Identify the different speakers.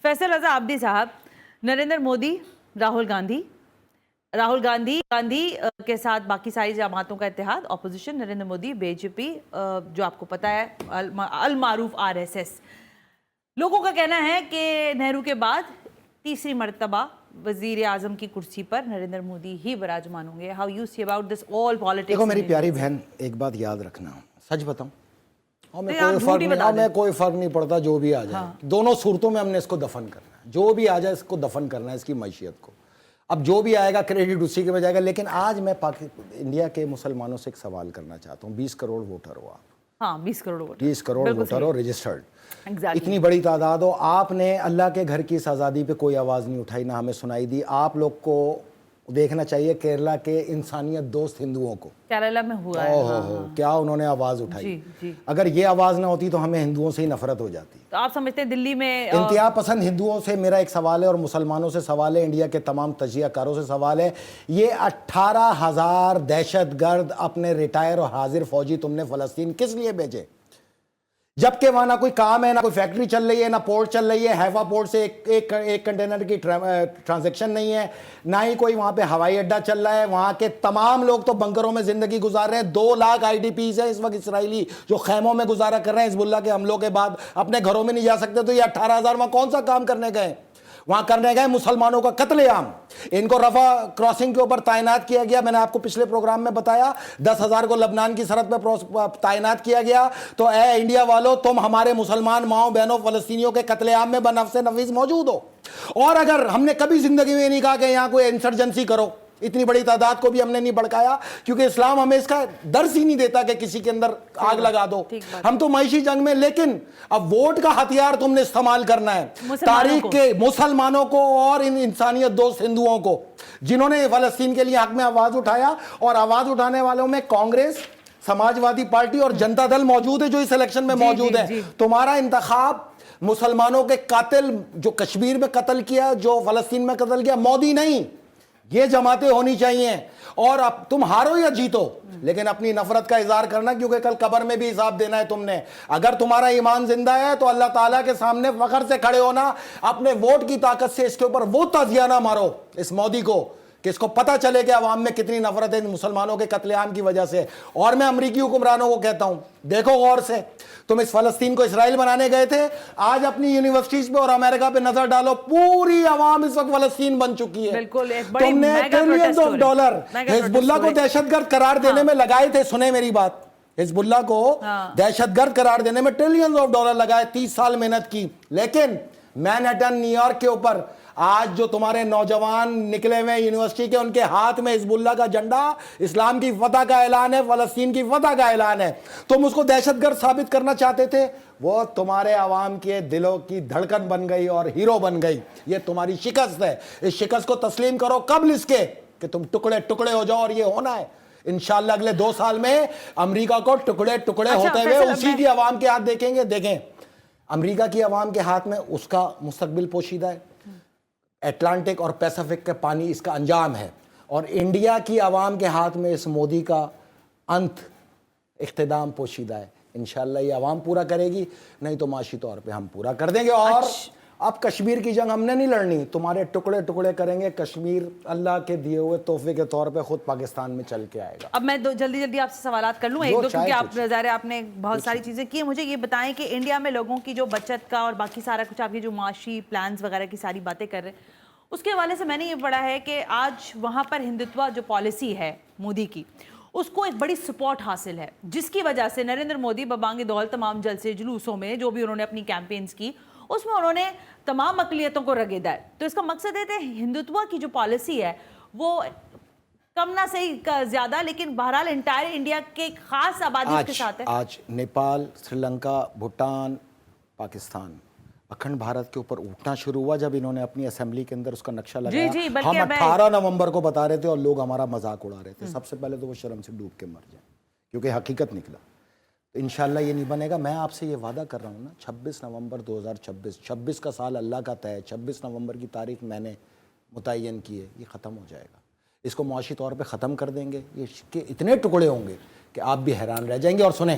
Speaker 1: فیصل رضا عابدی صاحب، نریندر مودی، راہل گاندھی کے ساتھ باقی ساری جماعتوں کا اتحاد، opposition, Narendra Modi, B J P, جو آپ کو پتا ہے المعروف RSS. لوگوں کا کہنا ہے کہ نہرو کے بعد تیسری مرتبہ وزیر اعظم کی کرسی پر نریندر مودی ہی براجمان ہوں گے. How you C about this all politics?
Speaker 2: دیکھو میری پیاری بہن، ایک بات یاد رکھنا، سچ بتاؤں اور میں کوئی فرق نہیں پڑتا جو بھی آ جائے. دونوں صورتوں میں ہم نے اس کو دفن کرنا ہے. جو بھی آ جائے اس کو دفن کرنا ہے، اس کی معیشت کو. اب جو بھی آئے گا کریڈٹ اسی کے بجائے گا. لیکن آج میں انڈیا کے مسلمانوں سے ایک سوال کرنا چاہتا ہوں. 20 کروڑ ووٹر ہو آپ.
Speaker 1: ہاں 20 کروڑ ووٹر.
Speaker 2: 20 کروڑ ووٹر ہو رجسٹرڈ. اتنی بڑی تعداد ہو. آپ نے اللہ کے گھر کی اس آزادی پہ کوئی آواز نہیں اٹھائی، نہ ہمیں سنائی دی. آپ لوگ کو دیکھنا چاہیے کیرلا کے انسانیت دوست ہندوؤں کو.
Speaker 1: کیرلا میں ہوا ہے
Speaker 2: کیا انہوں نے آواز اٹھائی.
Speaker 1: جی.
Speaker 2: اگر یہ آواز نہ ہوتی تو ہمیں ہندوؤں سے ہی نفرت ہو جاتی.
Speaker 1: تو آپ سمجھتے ہیں دلی میں
Speaker 2: انتہا پسند ہندوؤں سے میرا ایک سوال ہے، اور مسلمانوں سے سوال ہے، انڈیا کے تمام تجزیہ کاروں سے سوال ہے. یہ 18,000 دہشت گرد اپنے ریٹائر اور حاضر فوجی تم نے فلسطین کس لیے بھیجے؟ جبکہ وہاں نہ کوئی کام ہے، نہ کوئی فیکٹری چل رہی ہے، نہ پورٹ چل رہی ہے. ہیفا پورٹ سے ایک کنٹینر کی ٹرانزیکشن نہیں ہے، نہ ہی کوئی وہاں پہ ہوائی اڈہ چل رہا ہے. وہاں کے تمام لوگ تو بنکروں میں زندگی گزار رہے ہیں. 2 لاکھ IDPs ہیں اس وقت اسرائیلی جو خیموں میں گزارا کر رہے ہیں. حزب اللہ کے حملوں کے بعد اپنے گھروں میں نہیں جا سکتے. تو یہ 18,000 وہاں کون سا کام کرنے گئے؟ وہاں کرنے گئے مسلمانوں کا قتل عام. ان کو رفح کراسنگ کے اوپر تعینات کیا گیا. میں نے آپ کو پچھلے پروگرام میں بتایا 10,000 کو لبنان کی سرحد پہ تعینات کیا گیا. تو اے انڈیا والو، تم ہمارے مسلمان ماؤں بہنوں فلسطینیوں کے قتل عام میں بنفس نفیس موجود ہو. اور اگر ہم نے کبھی زندگی میں نہیں کہا کہ یہاں کوئی انسرجنسی کرو، اتنی بڑی تعداد کو بھی ہم نے نہیں بھڑکایا، کیونکہ اسلام ہمیں اس کا درس ہی نہیں دیتا کہ کسی کے اندر آگ لگا دو. ہم تو معاشی جنگ میں، لیکن اب ووٹ کا ہتھیار تم نے استعمال کرنا ہے تاریخ کے مسلمانوں کو اور ان انسانیت دوست ہندوؤں کو جنہوں نے فلسطین کے لیے حق میں آواز اٹھایا. اور آواز اٹھانے والوں میں کانگریس، سماجوادی پارٹی اور جنتا دل موجود ہے جو اس الیکشن میں موجود ہے. تمہارا انتخاب مسلمانوں کے قاتل جو کشمیر میں قتل کیا، جو فلسطین میں قتل کیا، مودی نہیں، یہ جماعتیں ہونی چاہیے. اور اب تم ہارو یا جیتو، لیکن اپنی نفرت کا اظہار کرنا، کیونکہ کل قبر میں بھی حساب دینا ہے تم نے. اگر تمہارا ایمان زندہ ہے تو اللہ تعالیٰ کے سامنے فخر سے کھڑے ہونا. اپنے ووٹ کی طاقت سے اس کے اوپر وہ تعزیہ نہ مارو اس مودی کو کہ اس کو پتہ چلے کہ عوام میں کتنی نفرت ہے مسلمانوں کے قتل عام کی وجہ سے. اور میں امریکی حکمرانوں کو کہتا ہوں، دیکھو غور سے، تم اس فلسطین کو اسرائیل بنانے گئے تھے. آج اپنی یونیورسٹیز پہ اور امریکہ پہ نظر ڈالو، پوری عوام اس وقت فلسطین بن چکی ہے. تم نے ٹریلینز آف ڈالر حزب اللہ کو دہشت گرد قرار دینے میں لگائے تھے. سنیں میری بات، حزب اللہ کو دہشت گرد قرار دینے میں ٹریلینز آف ڈالر لگائے، 30 سال محنت کی. لیکن مینہٹن نیو یارک کے اوپر آج جو تمہارے نوجوان نکلے ہوئے یونیورسٹی کے، ان کے ہاتھ میں حزب اللہ کا جھنڈا، اسلام کی فتح کا اعلان ہے، فلسطین کی فتح کا اعلان ہے. تم اس کو دہشت گرد ثابت کرنا چاہتے تھے، وہ تمہارے عوام کے دلوں کی دھڑکن بن گئی اور ہیرو بن گئی. یہ تمہاری شکست ہے. اس شکست کو تسلیم کرو قبل اس کے کہ تم ٹکڑے ٹکڑے ہو جاؤ. اور یہ ہونا ہے انشاءاللہ اگلے 2 سال میں. امریکہ کو ٹکڑے ٹکڑے ہوتے ہوئے اسی کی عوام کے ہاتھ دیکھیں گے. دیکھیں امریکہ کی عوام کے ہاتھ میں اس کا مستقبل پوشیدہ ہے. اٹلانٹک اور پیسفک کے پانی اس کا انجام ہے. اور انڈیا کی عوام کے ہاتھ میں اس مودی کا انت اختتام پوشیدہ ہے. انشاءاللہ یہ عوام پورا کرے گی، نہیں تو معاشی طور پہ ہم پورا کر دیں گے. اور اب کشمیر کی جنگ ہم نے نہیں لڑنی، تمہارے ٹکڑے ٹکڑے کریں گے. کشمیر اللہ کے دیے ہوئے تحفے کے طور پہ خود پاکستان میں چل کے آئے گا.
Speaker 1: اب میں جلدی آپ سے سوالات کر لوں ایک دو، کیونکہ آپ ظاہر آپ نے بہت ساری چیزیں کی. مجھے یہ بتائیں کہ انڈیا میں لوگوں کی جو بچت کا اور باقی سارا کچھ آپ کی جو معاشی پلانز وغیرہ کی ساری باتیں کر رہے ہیں، اس کے حوالے سے میں نے یہ پڑھا ہے کہ آج وہاں پر ہندوتوا جو پالیسی ہے مودی کی، اس کو ایک بڑی سپورٹ حاصل ہے، جس کی وجہ سے نریندر مودی ببانگ دول تمام جلسے جلوسوں میں جو بھی انہوں نے اپنی کیمپینز کی، اس میں انہوں نے تمام اقلیتوں کو رگیدا ہے. تو اس کا مقصد ہے کہ ہندوتوا کی جو پالیسی ہے وہ کم نہ صحیح زیادہ، لیکن بہرحال انٹائر انڈیا کے ایک خاص آبادی کے ساتھ ہے.
Speaker 2: آج نیپال، سری لنکا، بھوٹان، پاکستان اکھنڈ بھارت کے اوپر اٹھنا شروع ہوا جب انہوں نے اپنی اسمبلی کے اندر اس کا نقشہ لگایا. ہم 18 نومبر کو بتا رہے تھے اور لوگ ہمارا مذاق اڑا رہے تھے. سب سے پہلے تو وہ شرم سے ڈوب کے مر جائیں، کیونکہ حقیقت نکلا. تو انشاءاللہ یہ نہیں بنے گا. میں آپ سے یہ وعدہ کر رہا ہوں نا، 26 نومبر 2026، 26 کا سال اللہ کا طے ہے. 26 نومبر کی تاریخ میں نے متعین کی ہے. یہ ختم ہو جائے گا. اس کو معاشی طور پہ ختم کر دیں گے. یہ اتنے ٹکڑے ہوں گے کہ آپ بھی حیران رہ جائیں گے. اور سنیں،